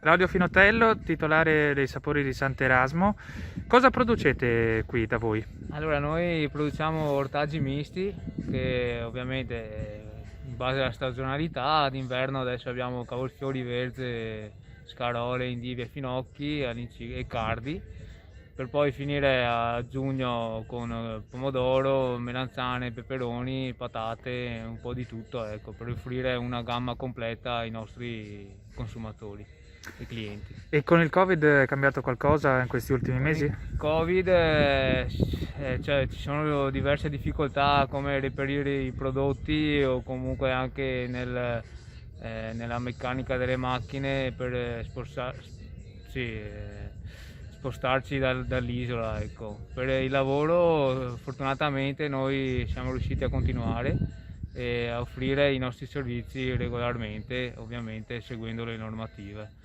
Claudio Finotello, titolare dei Sapori di Sant'Erasmo. Cosa producete qui da voi? Allora, noi produciamo ortaggi misti che ovviamente in base alla stagionalità, d'inverno adesso abbiamo cavolfiori, verze, scarole, indivie, finocchi e cardi, per poi finire a giugno con pomodoro, melanzane, peperoni, patate, un po' di tutto, ecco, per offrire una gamma completa ai nostri consumatori e clienti. E con il Covid è cambiato qualcosa in questi ultimi Con il mesi? Covid cioè, ci sono diverse difficoltà come reperire i prodotti o comunque anche nella meccanica delle macchine per sì, spostarci dall'isola. Ecco. Per il lavoro fortunatamente noi siamo riusciti a continuare e a offrire i nostri servizi regolarmente, ovviamente seguendo le normative.